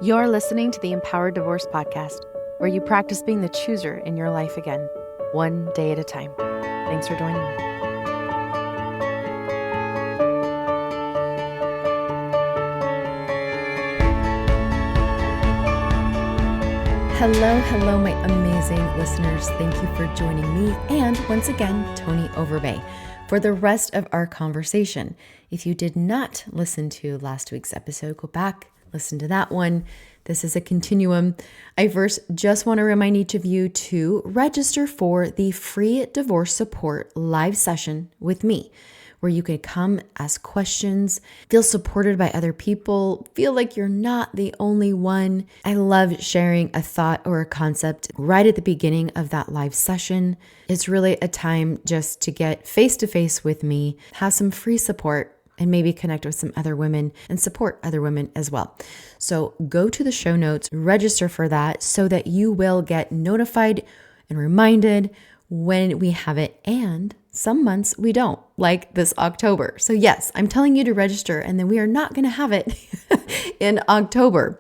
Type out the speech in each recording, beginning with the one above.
You're listening to the Empowered Divorce Podcast, where you practice being the chooser in your life again, one day at a time. Thanks for joining me. Hello, my amazing listeners. Thank you for joining me and once again, Tony Overbay, for the rest of our conversation. If you did not listen to last week's episode, go back, listen to that one. This is a continuum. I first just want to remind each of you to register for the free divorce support live session with me, where you can come, ask questions, feel supported by other people, feel like you're not the only one. I love sharing a thought or a concept right at the beginning of that live session. It's really a time just to get face-to-face with me, have some free support, and maybe connect with some other women and support other women as well. So go to the show notes, register for that so that you will get notified and reminded when we have it. And some months we don't, like this October. So yes, I'm telling you to register, and then we are not going to have it in October.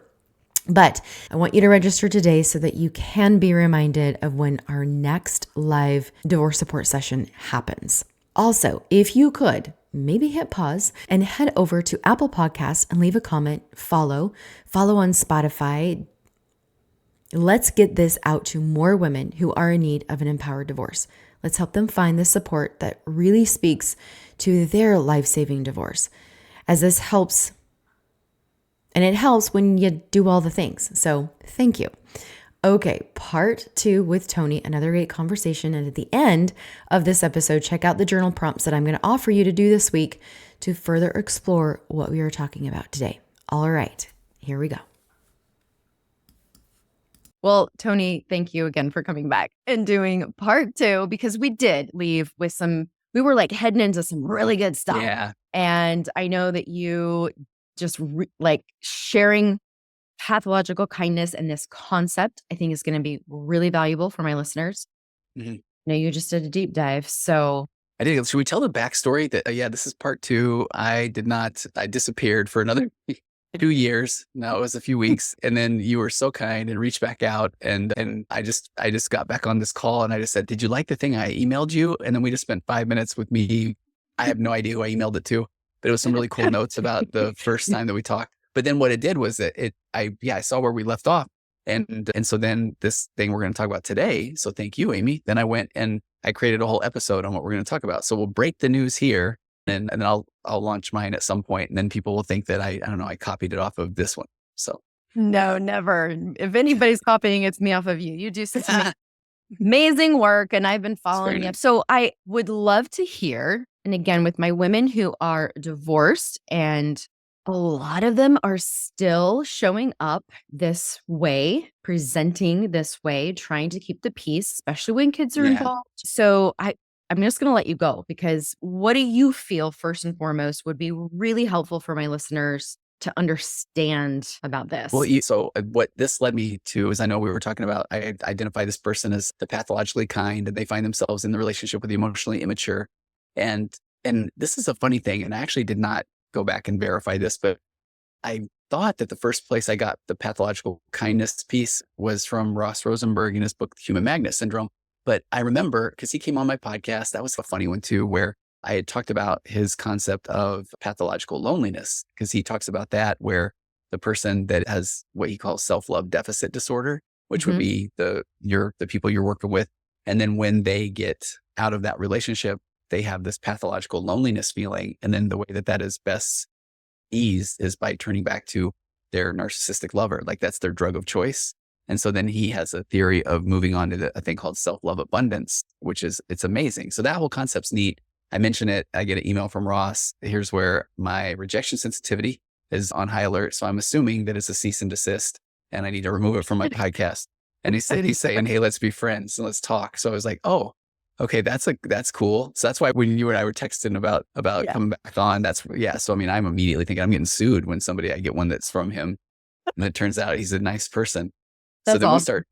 But I want you to register today so that you can be reminded of when our next live divorce support session happens. Also, if you could, maybe hit pause and head over to Apple Podcasts and leave a comment, follow on Spotify. Let's get this out to more women who are in need of an empowered divorce. Let's help them find the support that really speaks to their life-saving divorce, as this helps, and it helps when you do all the things. So thank you. Okay, part 2 with Tony, another great conversation. And at the end of this episode, check out the journal prompts that I'm going to offer you to do this week to further explore what we are talking about today. All right, here we go. Well, Tony, thank you again for coming back and doing part 2, because we did leave with we were like heading into some really good stuff. Yeah. And I know that you just sharing pathological kindness and this concept, I think, is going to be really valuable for my listeners. Mm-hmm. You just did a deep dive. So I did. Should we tell the backstory that, this is part 2. I disappeared for another 2 years. Now it was a few weeks. And then you were so kind and reached back out. And I just got back on this call and I just said, did you like the thing I emailed you? And then we just spent 5 minutes with me. I have no idea who I emailed it to, but it was some really cool notes about the first time that we talked. But then what it did was I saw where we left off. And so then this thing we're going to talk about today. So thank you, Amie. Then I went and I created a whole episode on what we're going to talk about. So we'll break the news here and then I'll launch mine at some point. And then people will think that I don't know, I copied it off of this one. So no, never. If anybody's copying, it's me off of you. You do such amazing work and I've been following you. So I would love to hear, and again, with my women who are divorced, and a lot of them are still showing up this way, presenting this way, trying to keep the peace, especially when kids are involved. So I'm just going to let you go, because what do you feel first and foremost would be really helpful for my listeners to understand about this? Well, so what this led me to is, I know we were talking about, I identify this person as the pathologically kind, and they find themselves in the relationship with the emotionally immature. And this is a funny thing. And I actually did not go back and verify this, but I thought that the first place I got the pathological kindness piece was from Ross Rosenberg in his book, Human Magnet Syndrome. But I remember, because he came on my podcast, that was a funny one too, where I had talked about his concept of pathological loneliness, because he talks about that, where the person that has what he calls self-love deficit disorder, which would be the people you're working with. And then when they get out of that relationship, they have this pathological loneliness feeling. And then the way that is best eased is by turning back to their narcissistic lover. Like that's their drug of choice. And so then he has a theory of moving on to a thing called self-love abundance, it's amazing. So that whole concept's neat. I mention it. I get an email from Ross. Here's where my rejection sensitivity is on high alert. So I'm assuming that it's a cease and desist and I need to remove it from my podcast. And he's saying, hey, let's be friends and let's talk. So I was like, oh, okay, that's cool. So that's why when you and I were texting about coming back on, so I mean, I'm immediately thinking I'm getting sued when I get one that's from him. And it turns out he's a nice person. That's so then awesome.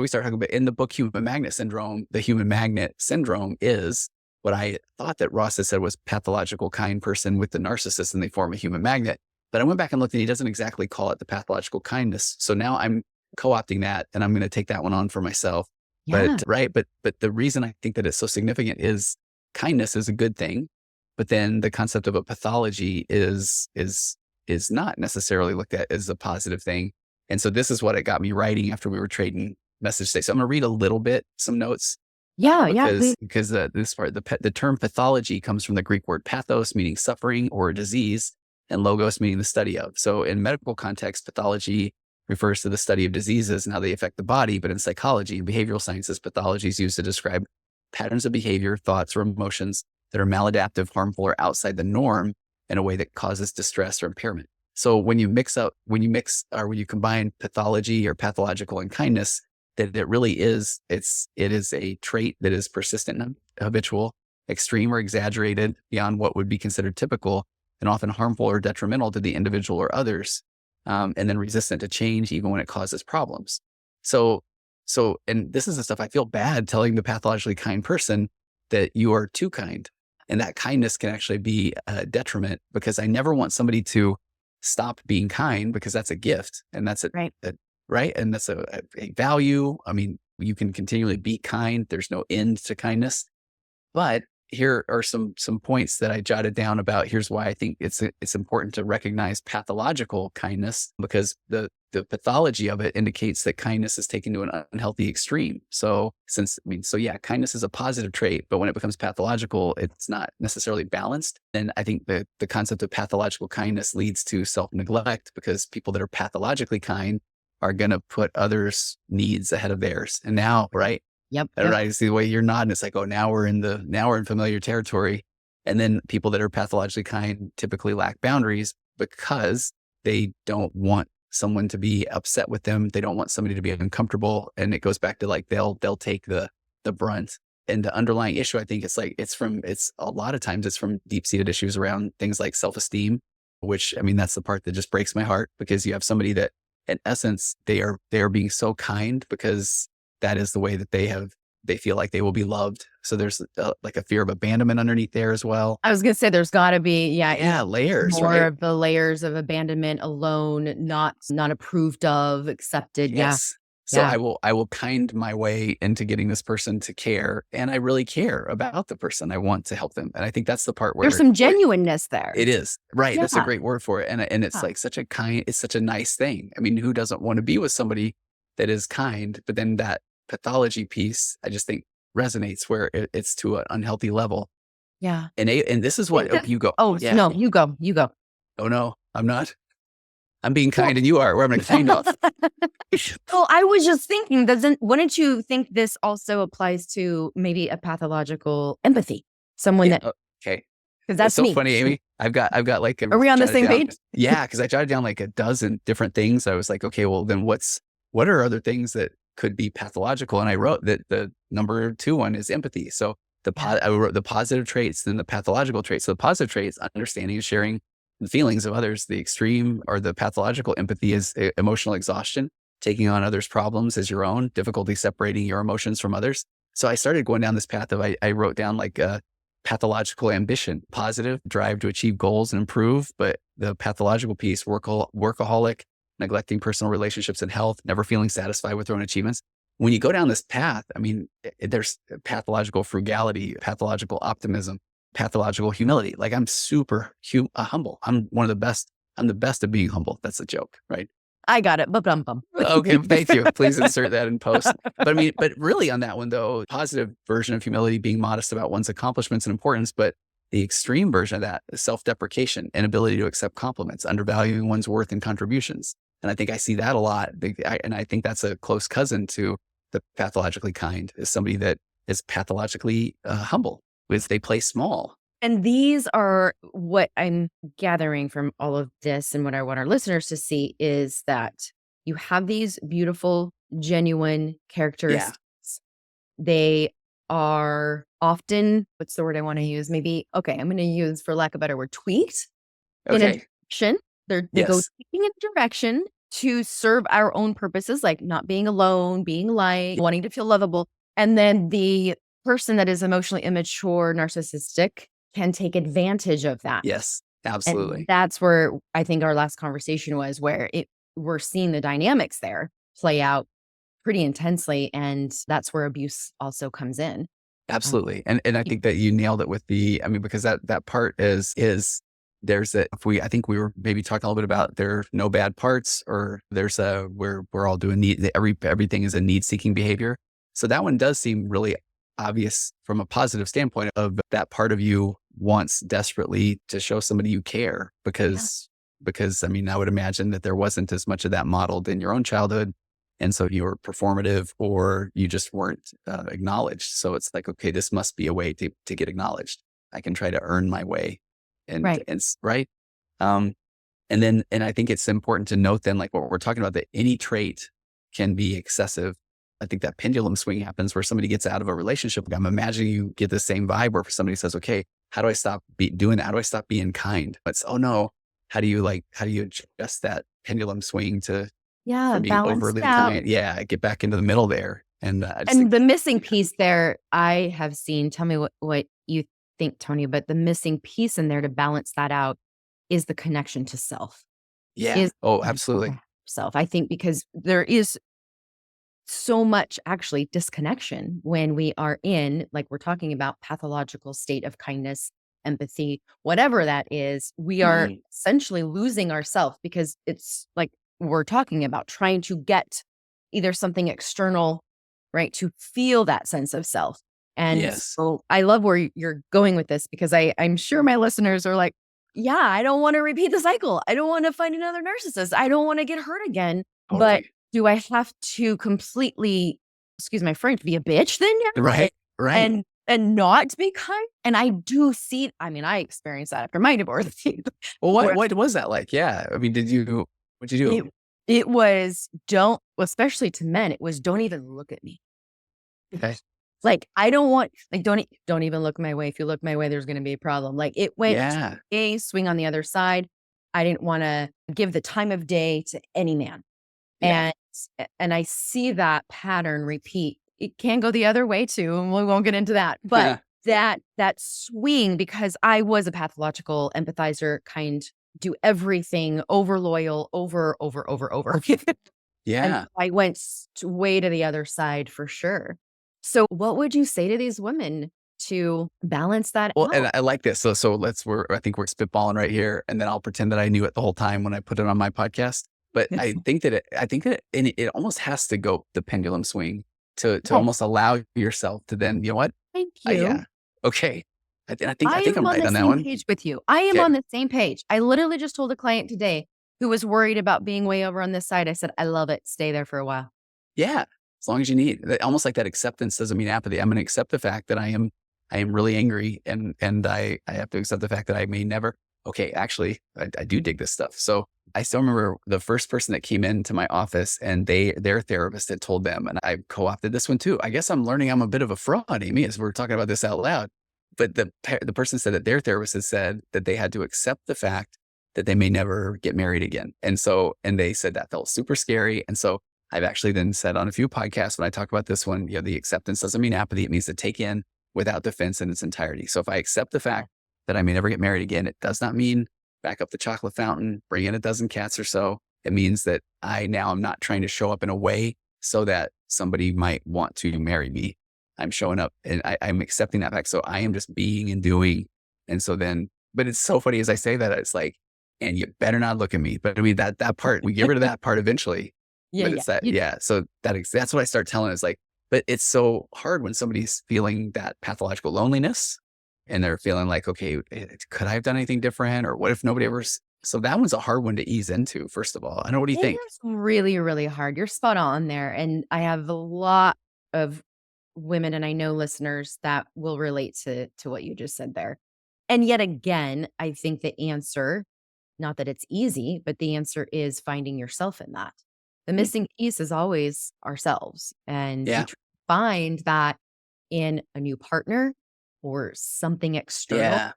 we start talking about, in the book, Human Magnet Syndrome, the Human Magnet Syndrome is what I thought that Ross had said was pathological kind person with the narcissist, and they form a human magnet. But I went back and looked, and he doesn't exactly call it the pathological kindness. So now I'm co-opting that, and I'm going to take that one on for myself. Yeah. But the reason I think that it's so significant is kindness is a good thing, but then the concept of a pathology is not necessarily looked at as a positive thing. And so this is what it got me writing after we were trading message today. So I'm going to read a little bit, some notes. Yeah. Because this part, the term pathology comes from the Greek word pathos, meaning suffering or disease, and logos, meaning the study of. So in medical context, pathology refers to the study of diseases and how they affect the body. But in psychology and behavioral sciences, pathology is used to describe patterns of behavior, thoughts, or emotions that are maladaptive, harmful, or outside the norm in a way that causes distress or impairment. So when you combine pathology or pathological and kindness, that it really is, it is a trait that is persistent and habitual, extreme or exaggerated beyond what would be considered typical, and often harmful or detrimental to the individual or others, and then resistant to change even when it causes problems. So, and this is the stuff I feel bad telling the pathologically kind person that you are too kind. And that kindness can actually be a detriment, because I never want somebody to stop being kind, because that's a gift, and that's right. And that's a value. I mean, you can continually be kind. There's no end to kindness. But here are some points that I jotted down about here's why I think it's important to recognize pathological kindness, because the pathology of it indicates that kindness is taken to an unhealthy extreme. So kindness is a positive trait, but when it becomes pathological, it's not necessarily balanced. And I think the concept of pathological kindness leads to self-neglect, because people that are pathologically kind are going to put others' needs ahead of theirs. And now, right? Yep. I see the way you're nodding. It's like, oh, now we're in familiar territory. And then people that are pathologically kind typically lack boundaries, because they don't want someone to be upset with them. They don't want somebody to be uncomfortable. And it goes back to like, they'll take the brunt. And the underlying issue, I think it's a lot of times it's from deep-seated issues around things like self-esteem, which, I mean, that's the part that just breaks my heart, because you have somebody that in essence, they are being so kind because that is the way that they feel like they will be loved. So there's like a fear of abandonment underneath there as well. I was going to say there's got to be, layers, more right? of the layers of abandonment, alone, not approved of, accepted. Yes. So I will kind my way into getting this person to care, and I really care about the person. I want to help them, and I think that's the part where there's some genuineness there. It is, right? Yeah. That's a great word for it, and it's like it's such a nice thing. I mean, who doesn't want to be with somebody that is kind? But then that pathology piece, I just think resonates where it's to an unhealthy level. Yeah, and this is what you go. Oh yeah. No, you go. Oh no, I'm not. I'm being kind, and you are. We're having a kind off. Well, I was just thinking, wouldn't you think this also applies to maybe a pathological empathy? Someone that okay. Because that's so me. Funny, Amie. I've got like Are we on the same page? Yeah, because I jotted down like a dozen different things. I was like, okay, well then what are other things that could be pathological? And I wrote that the number 2 one is empathy. So I wrote the positive traits, then the pathological traits. So the positive traits, understanding and sharing the feelings of others. The extreme or the pathological empathy is emotional exhaustion, taking on others' problems as your own, difficulty separating your emotions from others. So I started going down this path of, I wrote down like pathological ambition, positive drive to achieve goals and improve, but the pathological piece, workaholic, neglecting personal relationships and health, never feeling satisfied with their own achievements. When you go down this path, I mean, there's pathological frugality, pathological optimism, pathological humility. Like I'm super humble. I'm one of the best. I'm the best at being humble. That's a joke, right? I got it. Okay, thank you. Please insert that in post. But really on that one though, positive version of humility, being modest about one's accomplishments and importance, but the extreme version of that is self-deprecation, inability to accept compliments, undervaluing one's worth and contributions. And I think I see that a lot. And I think that's a close cousin to the pathologically kind, is somebody that is pathologically humble, is they play small. And these are what I'm gathering from all of this, and what I want our listeners to see is that you have these beautiful, genuine characteristics. Yeah. They are often, what's the word I want to use? Maybe, okay, I'm going to use, for lack of a better word, tweaked in a direction. They go tweaking in a direction to serve our own purposes, like not being alone, being liked, wanting to feel lovable. And then the person that is emotionally immature, narcissistic, can take advantage of that. Yes. Absolutely. And that's where I think our last conversation was, where we're seeing the dynamics there play out pretty intensely. And that's where abuse also comes in. Absolutely. And I think that you nailed it with I mean, because that part is there's I think we were maybe talking a little bit about there are no bad parts, or there's we're all doing everything is a need seeking behavior. So that one does seem really obvious from a positive standpoint of that part of you wants desperately to show somebody you care because I mean, I would imagine that there wasn't as much of that modeled in your own childhood. And so you were performative, or you just weren't acknowledged. So it's like, okay, this must be a way to get acknowledged. I can try to earn my way. Right. Right. And I think it's important to note then, like what we're talking about, that any trait can be excessive. I think that pendulum swing happens where somebody gets out of a relationship. I'm imagining you get the same vibe where somebody says, okay, how do I stop doing that? How do I stop being kind? It's, oh no, how do you adjust that pendulum swing from being Balance overly out. kind? Yeah. Get back into the middle there. And And the missing piece there, I have seen, tell me what you think, Tony, but the missing piece in there to balance that out is the connection to self. yeah. Is Oh, absolutely. self. I think because there is so much actually disconnection when we are in, like we're talking about, pathological state of kindness, empathy, whatever that is, we are essentially losing ourselves, because it's like we're talking about trying to get either something external, right, to feel that sense of self. And Yes. so I love where you're going with this, because I'm sure my listeners are like, yeah, I don't want to repeat the cycle. I don't want to find another narcissist. I don't want to get hurt again. But Totally. do I have to completely, excuse my French, be a bitch then now? Right. Right. And not be kind? And I do see, I mean, I experienced that after my divorce. Well, where what was that like? Yeah. I mean, what'd you do? it was, especially to men, it was, don't even look at me. Okay. Like, I don't want, like, don't even look my way. If you look my way, there's going to be a problem. Like, it went Yeah. a swing on the other side. I didn't want to give the time of day to any man. Yeah. And I see that pattern repeat. It can go the other way too, and we won't get into that. But that swing, because I was a pathological empathizer, kind, do everything, over loyal, over. And Yeah. I went way to the other side for sure. So what would you say to these women to balance that Well, out? and I like this. So I think we're spitballing right here, and then I'll pretend that I knew it the whole time when I put it on my podcast. But I think that it almost has to go the pendulum swing to Yes. almost allow yourself to then, you know what? Thank you. Yeah. Okay. I think I am I'm on right the on that same one. page with you. I am Okay. on the same page. I literally just told a client today who was worried about being way over on this side. I said, I love it. Stay there for a while. Yeah. As long as you need almost like that acceptance doesn't mean apathy. I'm going to accept the fact that I am really angry, and I have to accept the fact that I may never. Okay, actually, I do dig this stuff. So I still remember the first person that came into my office, and their therapist had told them, and I co-opted this one too. I guess I'm learning I'm a bit of a fraud, Amie, as we're talking about this out loud. But the person said that their therapist had said that they had to accept the fact that they may never get married again. And they said that felt super scary. And so I've actually then said on a few podcasts when I talk about this one, the acceptance doesn't mean apathy. It means to take in without defense in its entirety. So if I accept the fact that I may never get married again, it does not mean back up the chocolate fountain, bring in a dozen cats or so. It means that I now am not trying to show up in a way so that somebody might want to marry me. I'm showing up and I'm accepting that fact. So I am just being and doing. And so then, but it's so funny as I say that, it's like, and you better not look at me. But I mean, that part, we get rid of that part eventually. But it's that, so that's what I start telling is like, but it's so hard when somebody's feeling that pathological loneliness and they're feeling like, okay, could I have done anything different? Or what if nobody ever, so that one's a hard one to ease into, first of all. I don't know, what do you think? It's really, really hard. You're spot on there. And I have a lot of women, and I know listeners that will relate to what you just said there. And yet again, I think the answer, not that it's easy, but the answer is finding yourself in that. The missing piece is always ourselves. And we try to find that in a new partner or something external.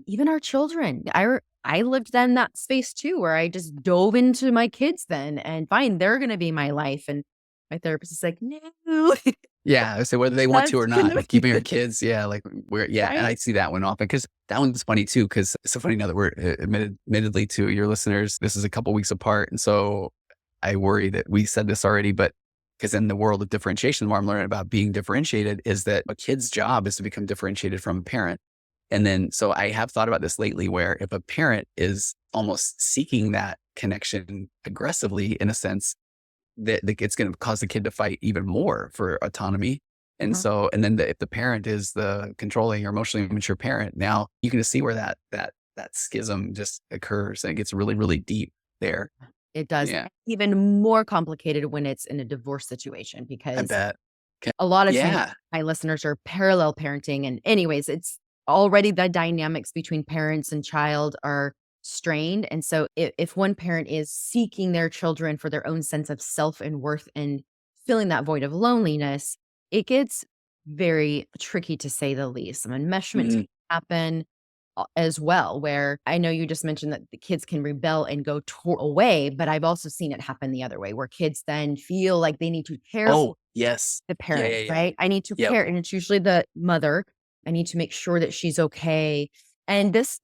Even our children. I lived in that space too, where I just dove into my kids then and fine, they're going to be my life. And my therapist is like, no. Yeah, I say whether they want to That's or not, gonna like keeping our kids, yeah, like we're yeah, and right? I see that one often because that one's funny too. Because it's so funny now that we're admittedly to your listeners, this is a couple weeks apart, and so I worry that we said this already, but because in the world of differentiation, the more I'm learning about being differentiated is that a kid's job is to become differentiated from a parent. And then, so I have thought about this lately where if a parent is almost seeking that connection aggressively, in a sense, that it's going to cause the kid to fight even more for autonomy. And Mhm. so, and then if the parent is the controlling or emotionally immature parent, now you can just see where that schism just occurs and it gets really, really deep there. It does. Yeah, Even more complicated when it's in a divorce situation I because bet. 'Kay. a lot of times Yeah, my listeners are parallel parenting. And anyways, it's already the dynamics between parents and child are strained. And so if one parent is seeking their children for their own sense of self and worth and filling that void of loneliness, it gets very tricky to say the least. Some enmeshment mhm. happen as well, where I know you just mentioned that the kids can rebel and go away, but I've also seen it happen the other way where kids then feel like they need to care Oh, yes. the Yeah, parent, yeah, yeah. right? I need to Yep. care, and it's usually the mother. I need to make sure that she's okay. And this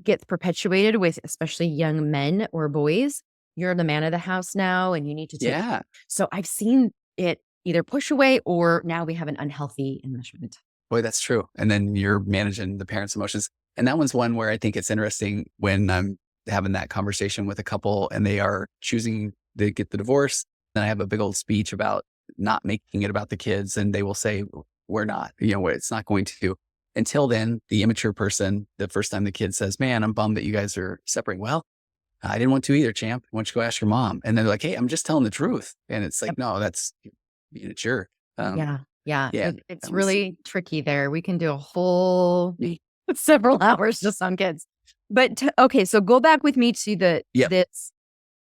gets perpetuated with especially young men or boys. You're the man of the house now, and you need to take. Yeah. So I've seen it either push away or now we have an unhealthy enmeshment. Boy, that's true. And then you're managing the parents' emotions. And that one's one where I think it's interesting when I'm having that conversation with a couple and they are choosing to get the divorce. Then I have a big old speech about not making it about the kids. And they will say, we're not, it's not going to. Until then, the immature person, the first time the kid says, man, I'm bummed that you guys are separating. Well, I didn't want to either, champ. Why don't you go ask your mom? And they're like, hey, I'm just telling the truth. And it's like, Yep. no, that's being a jerk. Yeah. Yeah. Yeah, It's that was, really tricky there. We can do a whole several hours just on kids. But okay, so go back with me to yep. this,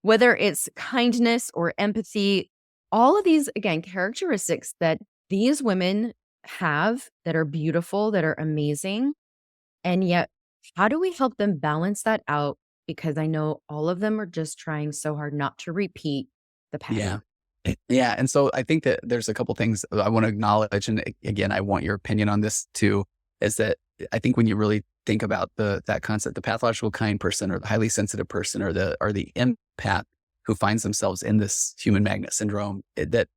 whether it's kindness or empathy, all of these, again, characteristics that these women have that are beautiful, that are amazing. And yet, how do we help them balance that out? Because I know all of them are just trying so hard not to repeat the Yeah. pattern. Yeah. And so I think that there's a couple things I want to acknowledge. And again, I want your opinion on this too, is that I think when you really think about that concept, the pathological kind person or the highly sensitive person or the empath who finds themselves in this human magnet syndrome, that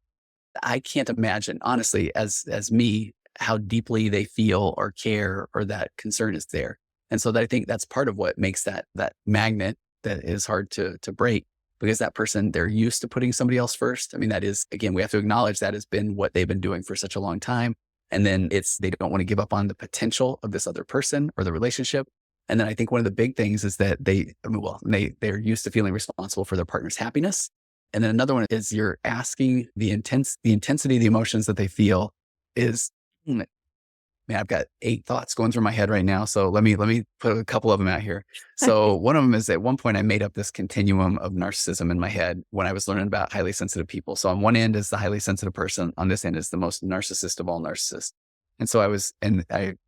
I can't imagine, honestly, as me, how deeply they feel or care or that concern is there. And so that I think that's part of what makes that magnet that is hard to break because that person, they're used to putting somebody else first. I mean, that is, again, we have to acknowledge that has been what they've been doing for such a long time. And then they don't want to give up on the potential of this other person or the relationship. And then I think one of the big things is that they're used to feeling responsible for their partner's happiness. And then another one is you're asking the intensity of the emotions that they feel is, man, I've got 8 thoughts going through my head right now. So let me put a couple of them out here. So one of them is at one point I made up this continuum of narcissism in my head when I was learning about highly sensitive people. So on one end is the highly sensitive person. On this end is the most narcissist of all narcissists. And so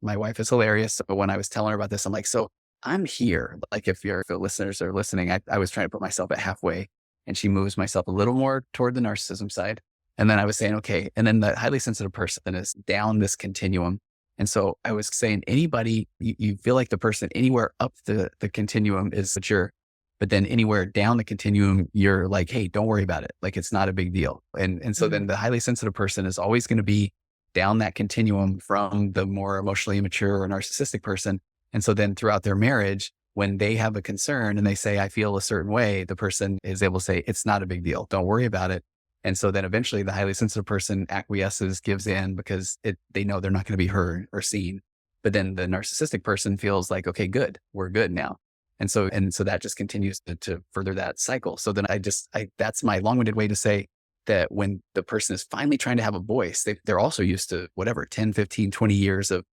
my wife is hilarious. But when I was telling her about this, I'm like, so I'm here. Like if the listeners are listening, I was trying to put myself at halfway and she moves myself a little more toward the narcissism side. And then I was saying, okay. And then the highly sensitive person is down this continuum. And so I was saying, anybody, you feel like the person anywhere up the continuum is mature, but then anywhere down the continuum, you're like, hey, don't worry about it. Like, it's not a big deal. And so then Mhm. the highly sensitive person is always going to be down that continuum from the more emotionally immature or narcissistic person. And so then throughout their marriage, when they have a concern and they say, I feel a certain way, the person is able to say, it's not a big deal. Don't worry about it. And so then eventually the highly sensitive person acquiesces, gives in because they know they're not going to be heard or seen. But then the narcissistic person feels like, okay, good, we're good now. And so that just continues to further that cycle. So then that's my long-winded way to say that when the person is finally trying to have a voice, they're also used to whatever, 10, 15, 20 years of,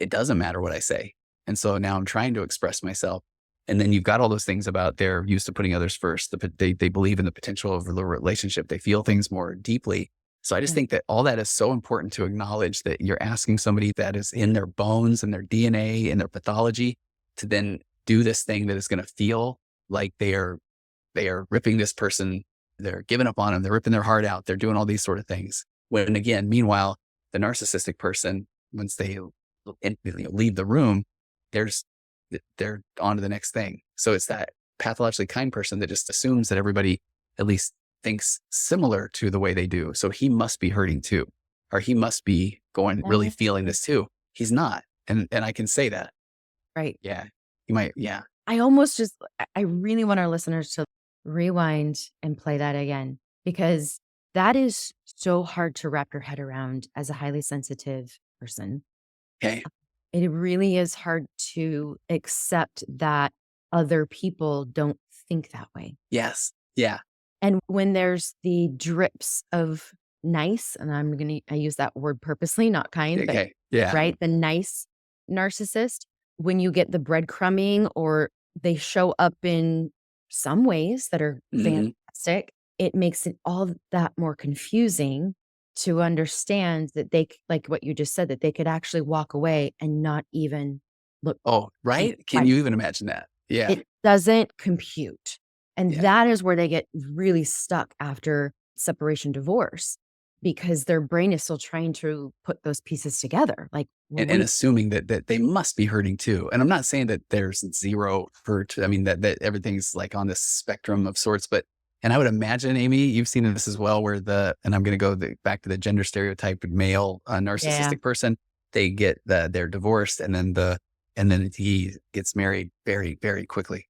it doesn't matter what I say. And so now I'm trying to express myself. And then you've got all those things about they're used to putting others first. They believe in the potential of the relationship. They feel things more deeply. So I just Yeah. think that all that is so important to acknowledge that you're asking somebody that is in their bones and their DNA and their pathology to then do this thing that is going to feel like they are ripping this person. They're giving up on them. They're ripping their heart out. They're doing all these sort of things. When again, meanwhile, the narcissistic person, once they leave the room, they're on to the next thing. So it's that pathologically kind person that just assumes that everybody at least thinks similar to the way they do. So he must be hurting too, or he must be really feeling this too. He's not. And I can say that. Right. Yeah. You might. Yeah. I really want our listeners to rewind and play that again, because that is so hard to wrap your head around as a highly sensitive person. Okay. It really is hard to accept that other people don't think that way. Yes. Yeah. And when there's the drips of nice, and I use that word purposely, not kind, Okay. Yeah. right? The nice narcissist, when you get the breadcrumbing or they show up in some ways that are fantastic, it makes it all that more confusing to understand that like what you just said, that they could actually walk away and not even look. Oh, right. Can you even imagine that? Yeah. It doesn't compute. And that is where they get really stuck after separation, divorce, because their brain is still trying to put those pieces together. Like, and assuming that they must be hurting too. And I'm not saying that there's zero hurt. I mean, that everything's like on this spectrum of sorts, and I would imagine, Amie, you've seen this as well, where and I'm going to go back to the gender stereotyped male narcissistic person. They they're divorced, and then he gets married very, very quickly.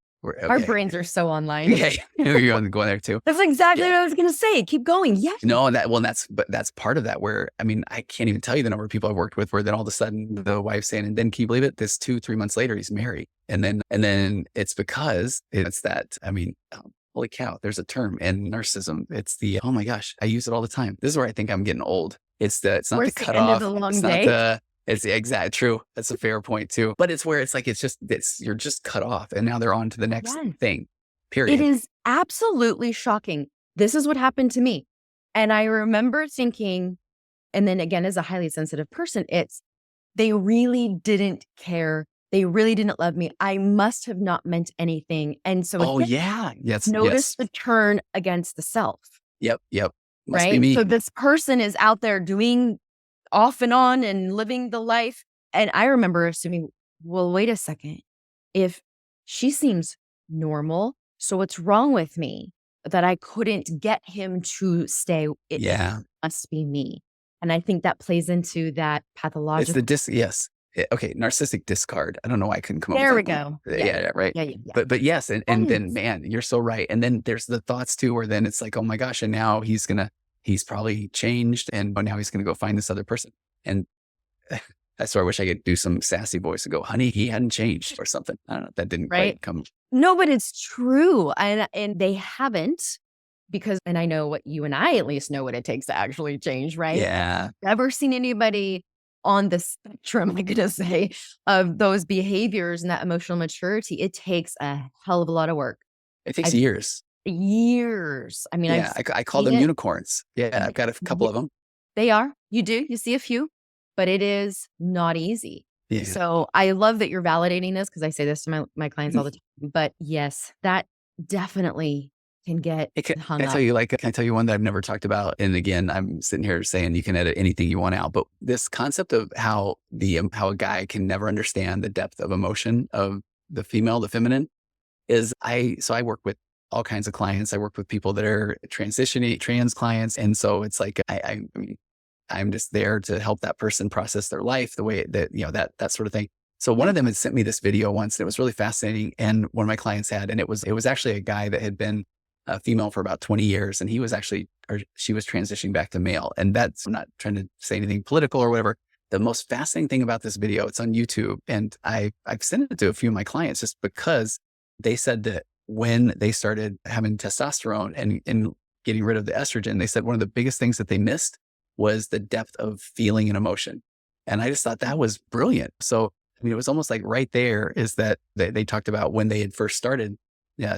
Our brains are so online. Yeah, you're going there too. That's exactly what I was going to say. Keep going. Yeah. No, that's part of that. Where I mean, I can't even tell you the number of people I've worked with where then all of a sudden the wife's saying, and then can you believe it? This 2-3 months later, he's married, and then it's because it's that. I mean, holy cow! There's a term in narcissism. It's the oh my gosh, I use it all the time. This is where I think I'm getting old. It's not the cutoff. It's not the. It's exactly true. That's a fair point too. But it's where it's like, you're just cut off and now they're on to the next thing, period. It is absolutely shocking. This is what happened to me. And I remember thinking, and then again, as a highly sensitive person, they really didn't care. They really didn't love me. I must have not meant anything. And so, notice the turn against the self. Yep. Must be me. So this person is out there doing off and on and living the life. And I remember assuming, well, wait a second. If she seems normal, so what's wrong with me that I couldn't get him to stay? It must be me. And I think that plays into that pathological. It's the okay, narcissistic discard. I don't know why I couldn't come up with that. There we go. Yeah, right. Yeah. But yes, and then man, you're so right. And then there's the thoughts too, where then it's like, oh my gosh, and now he's probably changed, and now he's going to go find this other person. And that's where I wish I could do some sassy voice and go, honey, he hadn't changed or something. I don't know. That didn't quite come. No, but it's true. And they haven't, because, and I know what you and I at least know what it takes to actually change, right? Yeah. Never seen anybody on the spectrum, I'm going to say, of those behaviors and that emotional maturity. It takes a hell of a lot of work. It takes years. I mean, I call them unicorns. Yeah, I've got a couple of them. They are. You do. You see a few, but it is not easy. Yeah. So I love that you're validating this, because I say this to my clients all the time. But yes, that definitely can get hung up. Can I tell you one that I've never talked about? And again, I'm sitting here saying you can edit anything you want out, but this concept of how a guy can never understand the depth of emotion of the female, the feminine, is I work with all kinds of clients. I work with people that are transitioning, trans clients. And so it's like, I'm just there to help that person process their life the way that, that sort of thing. So one of them had sent me this video once, and it was really fascinating. And one of my clients and it was actually a guy that had been a female for about 20 years. And she was transitioning back to male. And I'm not trying to say anything political or whatever. The most fascinating thing about this video, it's on YouTube. And I've sent it to a few of my clients just because they said that when they started having testosterone and getting rid of the estrogen, they said one of the biggest things that they missed was the depth of feeling and emotion. And I just thought that was brilliant. So, I mean, it was almost like right there is that they talked about when they had first started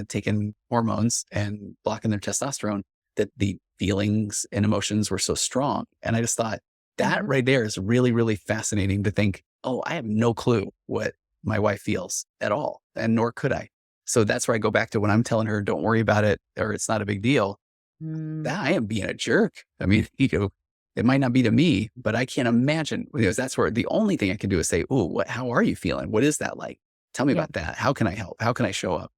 taking hormones and blocking their testosterone, that the feelings and emotions were so strong. And I just thought that right there is really, really fascinating to think, oh, I have no clue what my wife feels at all. And nor could I. So that's where I go back to when I'm telling her, don't worry about it, or it's not a big deal. That I am being a jerk. I mean, It might not be to me, but I can't imagine, because that's where the only thing I can do is say, oh, how are you feeling? What is that like? Tell me Yeah. about that. How can I help? How can I show up?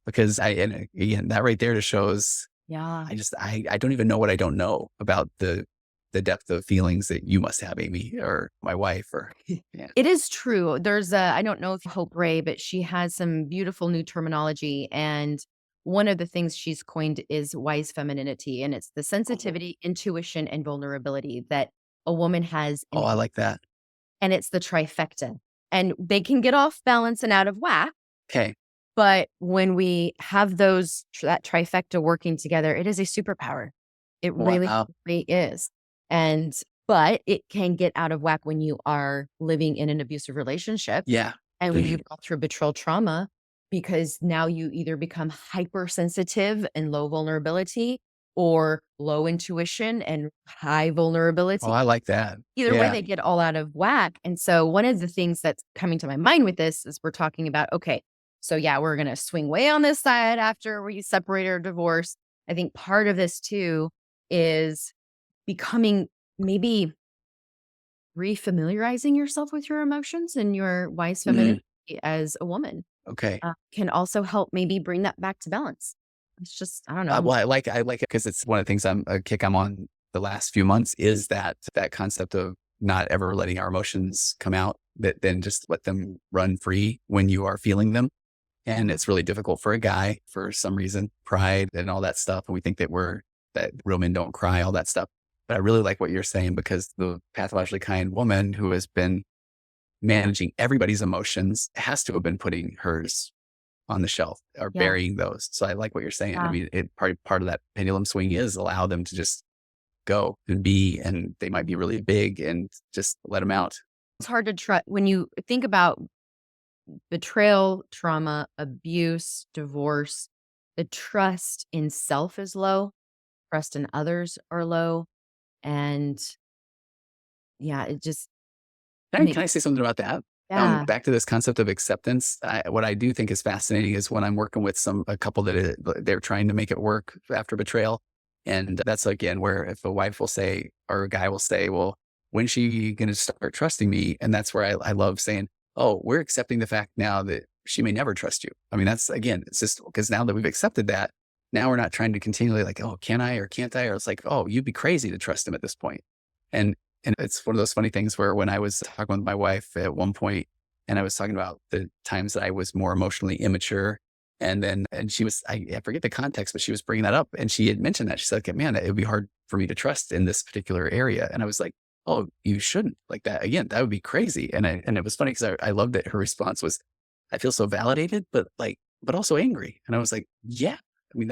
Because and again, that right there just shows, Yeah. I don't even know what I don't know about the depth of feelings that you must have, Amie, or my wife, or yeah. It is true. I don't know if Hope Ray, but she has some beautiful new terminology. And one of the things she's coined is wise femininity. And it's the sensitivity, intuition, and vulnerability that a woman has. Oh, I like that. And it's the trifecta. And they can get off balance and out of whack. Okay. But when we have that trifecta working together, it is a superpower. It really, Wow. really is. But it can get out of whack when you are living in an abusive relationship. Yeah. And when you've gone through betrayal trauma, because now you either become hypersensitive and low vulnerability, or low intuition and high vulnerability. Oh, I like that. Either way, they get all out of whack. And so one of the things that's coming to my mind with this is we're talking about, okay, so yeah, we're going to swing way on this side after we separate or divorce. I think part of this too is becoming, maybe refamiliarizing yourself with your emotions and your wise femininity as a woman. Okay. Can also help maybe bring that back to balance. It's just, I don't know. Well, I like it because it's one of the things I'm on the last few months is that concept of not ever letting our emotions come out, but then just let them run free when you are feeling them. And it's really difficult for a guy for some reason, pride and all that stuff. And we think that real men don't cry, all that stuff. But I really like what you're saying, because the pathologically kind woman who has been managing everybody's emotions has to have been putting hers on the shelf or burying those. So I like what you're saying. I mean, part of that pendulum swing is allow them to just go and be, and they might be really big, and just let them out. It's hard to trust when you think about betrayal, trauma, abuse, divorce. The trust in self is low, trust in others are low. And yeah, it just. Can I say something about that? Yeah. Back to this concept of acceptance. What I do think is fascinating is when I'm working with a couple that they're trying to make it work after betrayal. And that's again, where if a wife will say, or a guy will say, well, when's she going to start trusting me? And that's where I love saying, oh, we're accepting the fact now that she may never trust you. I mean, that's again, it's just because now that we've accepted that, now we're not trying to continually like, oh, can I or can't I? Or it's like, oh, you'd be crazy to trust him at this point. And it's one of those funny things where when I was talking with my wife at one point, and I was talking about the times that I was more emotionally immature, and she was, I forget the context, but she was bringing that up, and she had mentioned that. She said, okay, man, it would be hard for me to trust in this particular area. And I was like, oh, you shouldn't like that. Again, that would be crazy. And it was funny because I loved that her response was, I feel so validated, but also angry. And I was like, yeah, I mean,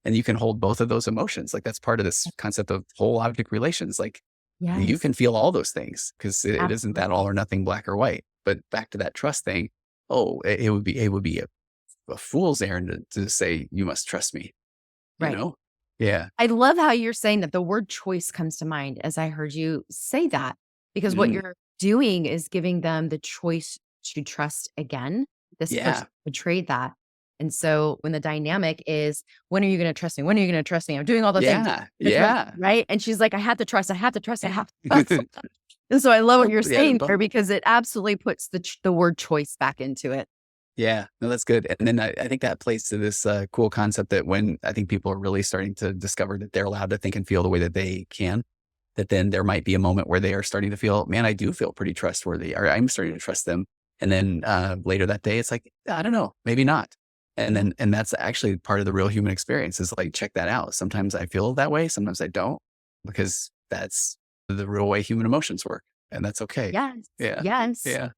and you can hold both of those emotions. Like that's part of this concept of whole object relations. Like, you can feel all those things because it isn't that all or nothing, black or white. But back to that trust thing, it would be a fool's errand to say, you must trust me. Right. You know? Yeah. I love how you're saying that. The word choice comes to mind as I heard you say that, because what you're doing is giving them the choice to trust again. This person betrayed that. And so when the dynamic is, when are you going to trust me? When are you going to trust me? I'm doing all the things. Yeah. Right. And she's like, I have to trust. And so I love what you're saying there, because it absolutely puts the word choice back into it. Yeah, no, that's good. And then I think that plays to this cool concept that when I think people are really starting to discover that they're allowed to think and feel the way that they can, that then there might be a moment where they are starting to feel, man, I do feel pretty trustworthy, or I'm starting to trust them. And then later that day, it's like, I don't know, maybe not. And that's actually part of the real human experience is like, check that out. Sometimes I feel that way. Sometimes I don't, because that's the real way human emotions work. And that's okay. Yes. Yeah. Yes. Yeah.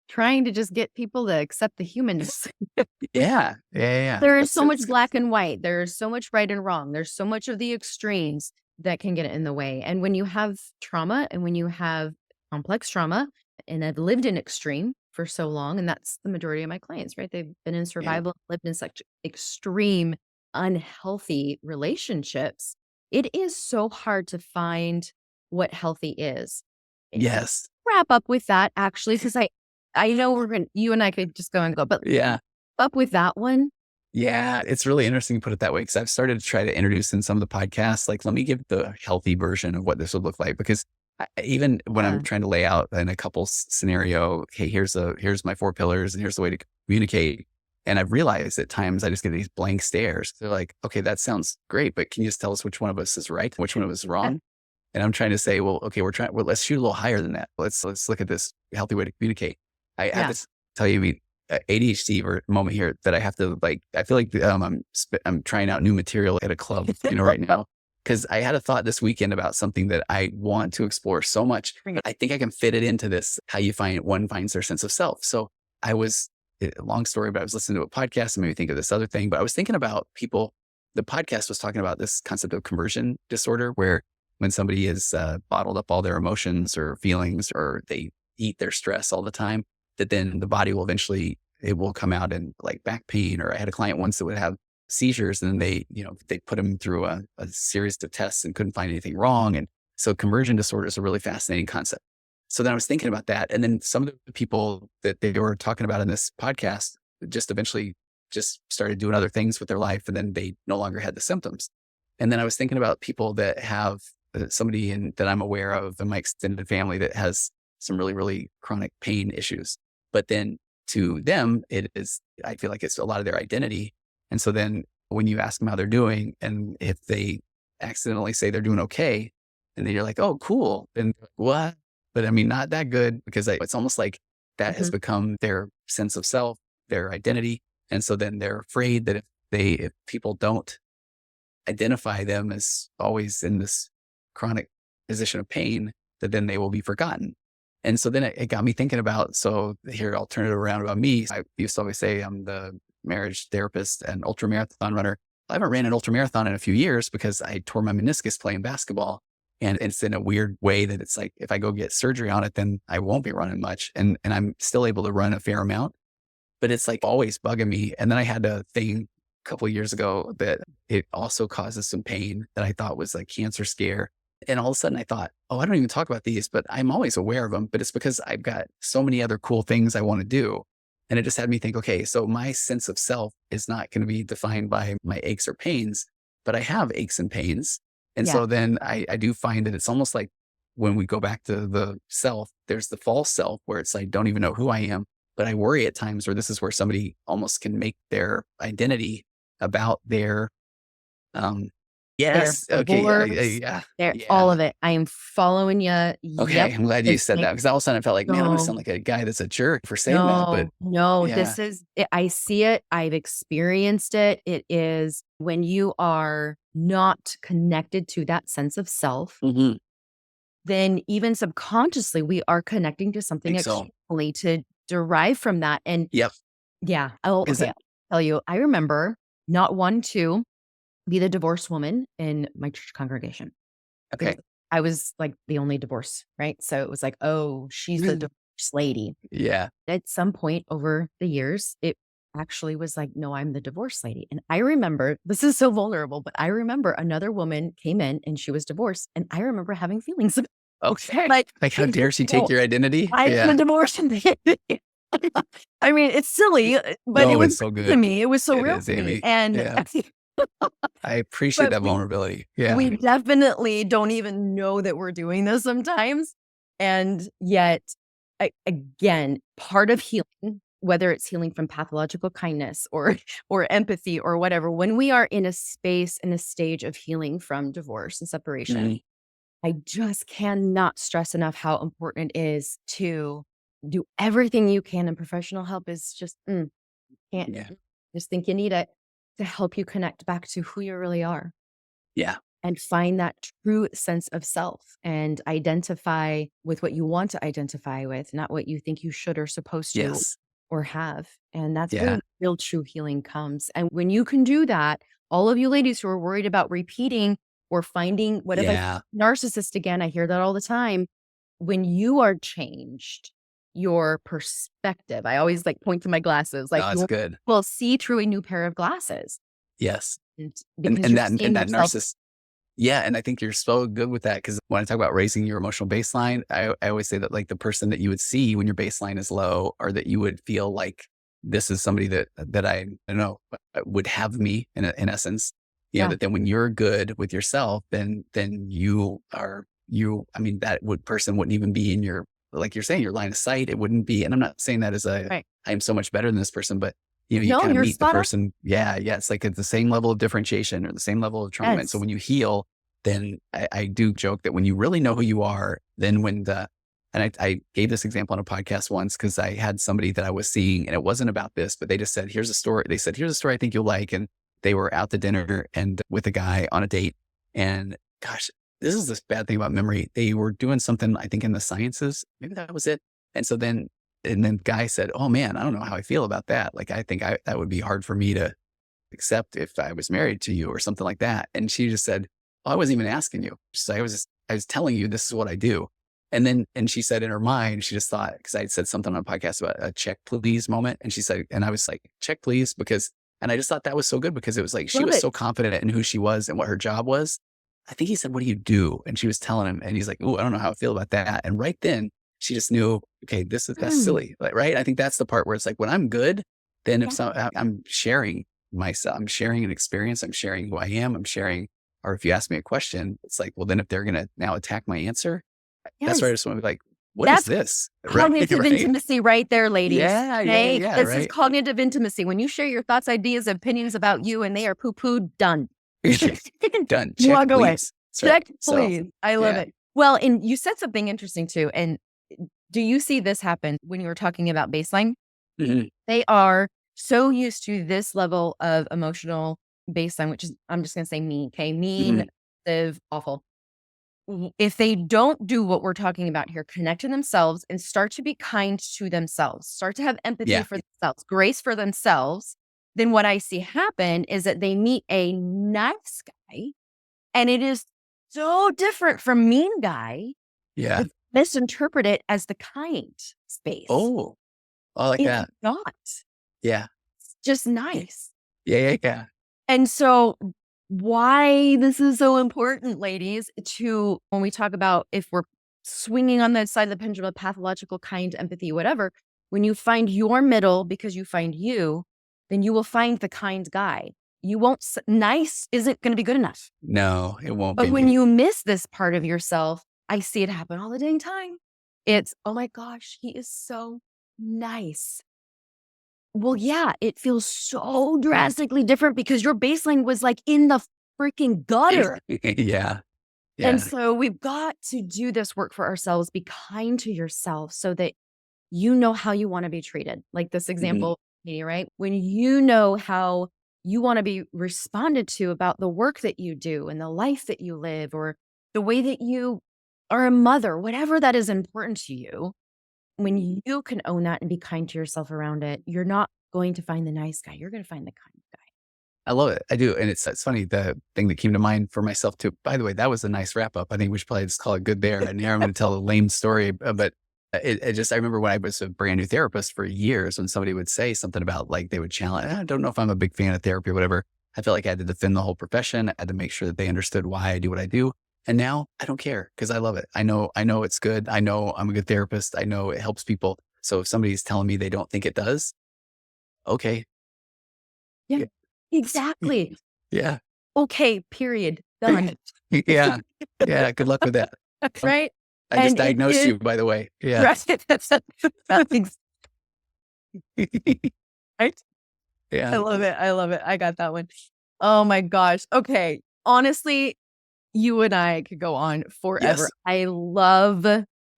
Trying to just get people to accept the humanness. Yeah. There is so much black and white. There's so much right and wrong. There's so much of the extremes that can get in the way. And when you have trauma and when you have complex trauma, and I've lived in extreme for so long, and that's the majority of my clients, right? They've been in survival, lived in such extreme, unhealthy relationships. It is so hard to find what healthy is. Yes. Wrap up with that, actually, because I know you and I could just go and go, but up with that one, Yeah, it's really interesting to put it that way because I've started to try to introduce in some of the podcasts, like, let me give the healthy version of what this would look like. Because even when I'm Yeah. trying to lay out in a couple scenario, hey, here's my 4 pillars and here's the way to communicate. And I've realized at times I just get these blank stares. They're like, okay, that sounds great, but can you just tell us which one of us is right, and which one of us is wrong? And I'm trying to say, well, okay, let's shoot a little higher than that. Let's look at this healthy way to communicate. I have Yeah. to tell you, I mean, ADHD or moment here that I have to like, I feel like I'm trying out new material at a club, right now. Cause I had a thought this weekend about something that I want to explore so much. Bring But it. I think I can fit it into this, how one finds their sense of self. So I was, long story, but I was listening to a podcast and made me think of this other thing, but I was thinking about people, the podcast was talking about this concept of conversion disorder, where when somebody is bottled up all their emotions or feelings, or they eat their stress all the time, that then the body will eventually, it will come out in like back pain. Or I had a client once that would have seizures and they put him through a series of tests and couldn't find anything wrong. And so conversion disorder is a really fascinating concept. So then I was thinking about that. And then some of the people that they were talking about in this podcast just eventually just started doing other things with their life. And then they no longer had the symptoms. And then I was thinking about people that have somebody that I'm aware of in my extended family that has some really, really chronic pain issues. But then to them, I feel like it's a lot of their identity. And so then when you ask them how they're doing, and if they accidentally say they're doing okay, and then you're like, oh, cool. And what? But I mean, not that good, because it's almost like that has Mhm. become their sense of self, their identity. And so then they're afraid that if people don't identify them as always in this chronic position of pain, that then they will be forgotten. And so then it got me thinking about, so here, I'll turn it around about me. I used to always say I'm the marriage therapist and ultramarathon runner. I haven't ran an ultramarathon in a few years because I tore my meniscus playing basketball. And it's in a weird way that it's like, if I go get surgery on it, then I won't be running much. And I'm still able to run a fair amount, but it's like always bugging me. And then I had a thing a couple of years ago that it also causes some pain that I thought was like cancer scare. And all of a sudden I thought, oh, I don't even talk about these, but I'm always aware of them. But it's because I've got so many other cool things I want to do. And it just had me think, okay, so my sense of self is not going to be defined by my aches or pains, but I have aches and pains. And Yeah. so then I do find that it's almost like when we go back to the self, there's the false self where it's like, don't even know who I am. But I worry at times where this is where somebody almost can make their identity about their, um, They're yes, okay, divorced. yeah, They're all yeah. of it. I am following you. Okay, Yep. I'm glad you It's said like, that, because all of a sudden I felt like, man, I'm gonna no, sound like a guy that's a jerk for saying that. But no, yeah, this is it. I see it. I've experienced it. It is when you are not connected to that sense of self, hmm, then even subconsciously we are connecting to something think so. externally to derive from that. And Yep. yeah, oh, Is okay. that I'll tell you, I remember not one to be the divorced woman in my church congregation. It was okay? I was, like, the only divorce, right? So it was like, "Oh, she's the Really? divorce lady." Yeah. At some point over the years, it actually was like, "No, I'm the divorce lady." And I remember this is so vulnerable, but I remember another woman came in and she was divorced, and I remember having feelings about Okay. like, Like, how dare she take "No, your identity? I'm the Yeah. divorce lady." I mean, it's silly, but it No, was it's so real to good. me. It was so It real is, to me, Amie. and Yeah. I appreciate but that vulnerability. Yeah. we definitely don't even know that we're doing this sometimes. And yet, again, part of healing, whether it's healing from pathological kindness or or empathy or whatever, when we are in a space, in a stage of healing from divorce and separation, Mhm. I just cannot stress enough how important it is to do everything you can. And professional help is just, can't Yeah. just think you need it to help you connect back to who you really are Yeah. and find that true sense of self and identify with what you want to identify with, not what you think you should or supposed to Yes. or have. And that's Yeah. where real true healing comes. And when you can do that, all of you ladies who are worried about repeating or finding, what if I Yeah. narcissist again? I hear that all the time. When you are changed, your perspective, I always like point to my glasses, like No, it's you good. will see through a new pair of glasses. Yes. And And because and you're that seeing and that yourself. narcissist. Yeah, and I think you're so good with that, because when I talk about raising your emotional baseline, I always say that, like, the person that you would see when your baseline is low, or that you would feel like this is somebody that I don't know would have me in essence. You know, Yeah. that then when you're good with yourself, then I mean, person wouldn't even be in your, like you're saying, your line of sight. It wouldn't be, and I'm not saying that as I am so much better than this person, but you know, you No, kind of you're meet the spot on. person. Yeah. Yeah. It's like it's the same level of differentiation or the same level of trauma. And so Yes. when you heal, then I do joke that when you really know who you are, then and I gave this example on a podcast once because I had somebody that I was seeing and it wasn't about this, but they just said, here's a story. They said, here's a story I think you'll like. And they were out to dinner and with a guy on a date. And gosh, this is this bad thing about memory. They were doing something, I think in the sciences, maybe that was it. And so then guy said, oh man, I don't know how I feel about that. Like, I think that would be hard for me to accept if I was married to you or something like that. And she just said, oh, I wasn't even asking you. So I was telling you, this is what I do. And she said in her mind, she just thought, because I had said something on a podcast about a check please moment. And she said, and I was like, check please, and I just thought that was so good because it was like, she was so confident in who she was and what her job was. I think he said, what do you do? And she was telling him, and he's like, oh, I don't know how I feel about that. And right then she just knew, okay, that's silly. Like, right. I think that's the part where it's like, when I'm good, then I'm sharing myself, I'm sharing an experience, I'm sharing who I am, I'm sharing, or if you ask me a question, it's like, well, then if they're going to now attack my answer, that's where I just want to be like, what is this? Cognitive intimacy right there, ladies. Yeah, okay? yeah, This is cognitive intimacy. When you share your thoughts, ideas, opinions about you and they are poo-pooed, done. Done. You walk away. Check, So, please. I love it. Well, and you said something interesting too. And do you see this happen when you were talking about baseline? Mhm. They are so used to this level of emotional baseline, which is, I'm just going to say mean, okay? Mean, awful. If they don't do what we're talking about here, connect to themselves and start to be kind to themselves, start to have empathy for themselves, grace for themselves, then what I see happen is that they meet a nice guy and it is so different from mean guy. Yeah. Misinterpret it as the kind space. Oh, I like that. It's not. Yeah. It's just nice. Yeah. And so why this is so important, ladies, to when we talk about if we're swinging on the side of the pendulum of pathological, kind, empathy, whatever, when you find your middle because you find you, then you will find the kind guy. You won't, nice isn't going to be good enough. No, it won't be. But when you miss this part of yourself, I see it happen all the dang time. It's, oh my gosh, he is so nice. Well, yeah, it feels so drastically different because your baseline was like in the freaking gutter. Yeah. And so we've got to do this work for ourselves. Be kind to yourself so that you know how you want to be treated. Like this example, right? When you know how you want to be responded to about the work that you do and the life that you live, or the way that you are a mother, whatever that is important to you, when you can own that and be kind to yourself around it, you're not going to find the nice guy. You're going to find the kind guy. I love it. I do. And it's funny. The thing that came to mind for myself too, by the way, that was a nice wrap up. I think we should probably just call it good there. And here I'm going to tell a lame story, but I remember when I was a brand new therapist for years, when somebody would say something about like, they would challenge, I don't know if I'm a big fan of therapy or whatever. I felt like I had to defend the whole profession. I had to make sure that they understood why I do what I do. And now I don't care because I love it. I know it's good. I know I'm a good therapist. I know it helps people. So if somebody's telling me they don't think it does, okay. Yeah, exactly. Yeah. Okay, period. Done. Yeah. Good luck with that. Right? I just diagnosed you, by the way. Yeah. Right? Right? Yeah. I love it. I got that one. Oh my gosh. Okay. Honestly, you and I could go on forever. Yes. I love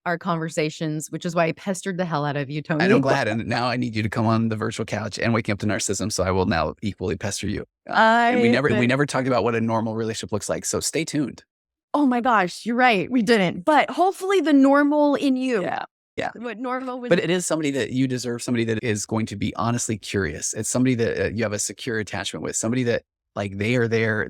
our conversations, which is why I pestered the hell out of you, Tony. And I'm glad. And now I need you to come on the virtual couch and waking up to narcissism. So I will now equally pester you. And we never talked about what a normal relationship looks like. So stay tuned. Oh my gosh, you're right. We didn't. But hopefully the normal in you. Yeah. What normal was. But it is somebody that you deserve, somebody that is going to be honestly curious. It's somebody that you have a secure attachment with, somebody that like they are there.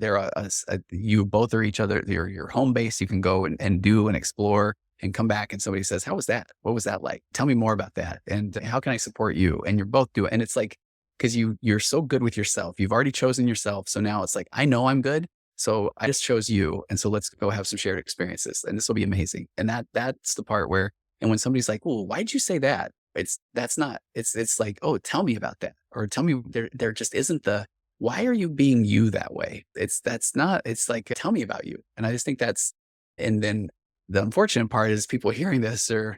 You both are each other. They're your home base. You can go and do and explore and come back. And somebody says, how was that? What was that like? Tell me more about that. And how can I support you? And you're both doing it. And it's like, because you're so good with yourself. You've already chosen yourself. So now it's like, I know I'm good. So I just chose you. And so let's go have some shared experiences. And this will be amazing. And that's the part where, and when somebody's like, well, why'd you say that? It's like, oh, tell me about that. Or tell me, there just isn't why are you being you that way? It's like, tell me about you. And I just think and then the unfortunate part is people hearing this, or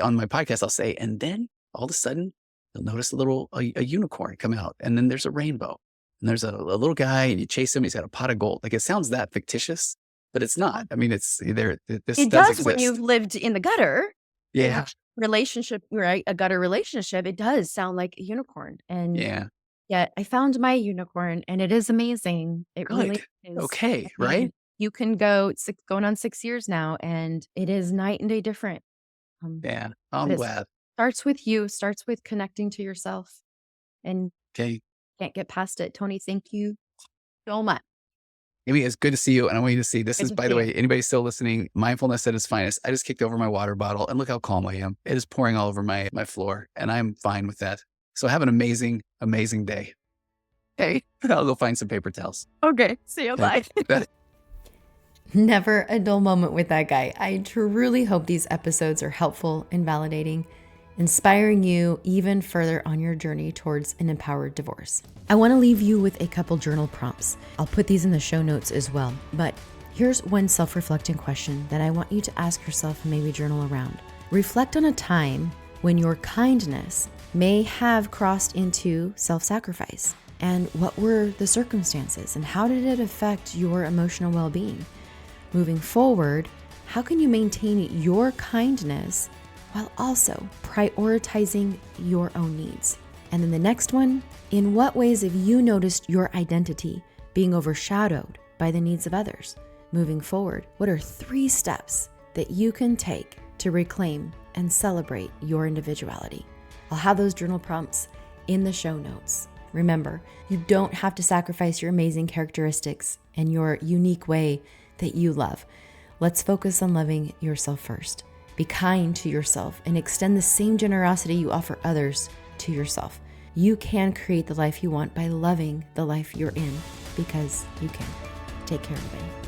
on my podcast, I'll say, and then all of a sudden you'll notice a unicorn come out, and then there's a rainbow, and there's a little guy, and you chase him. He's got a pot of gold. Like, it sounds that fictitious, but it's not. I mean, this It does does exist. when you've lived in the gutter. Yeah. Relationship, right? A gutter relationship. It does sound like a unicorn. And Yeah. yet I found my unicorn, and it is amazing. It really Good. is. Okay. I mean, Right. you can go going on 6 years now, and it is night and day different. Yeah. But I'm it glad. starts with you, starts with connecting to yourself, and Okay. can't get past it. Tony, thank you so much. Amie, it's good to see you. And I want you to see, this Good is, to by see the you. way, anybody still listening, mindfulness at its finest. I just kicked over my water bottle, and look how calm I am. It is pouring all over my floor, and I'm fine with that. So have an amazing, amazing day. Okay. I'll go find some paper towels. Okay. See you. Bye. Never a dull moment with that guy. I truly hope these episodes are helpful and validating, inspiring you even further on your journey towards an empowered divorce. I want to leave you with a couple journal prompts. I'll put these in the show notes as well, but here's one self-reflecting question that I want you to ask yourself and maybe journal around. Reflect on a time when your kindness may have crossed into self-sacrifice, and what were the circumstances, and how did it affect your emotional well-being? Moving forward, how can you maintain your kindness while also prioritizing your own needs? And then the next one, in what ways have you noticed your identity being overshadowed by the needs of others? Moving forward, what are 3 steps that you can take to reclaim and celebrate your individuality? I'll have those journal prompts in the show notes. Remember, you don't have to sacrifice your amazing characteristics and your unique way that you love. Let's focus on loving yourself first. Be kind to yourself and extend the same generosity you offer others to yourself. You can create the life you want by loving the life you're in, because you can. Take care, everybody.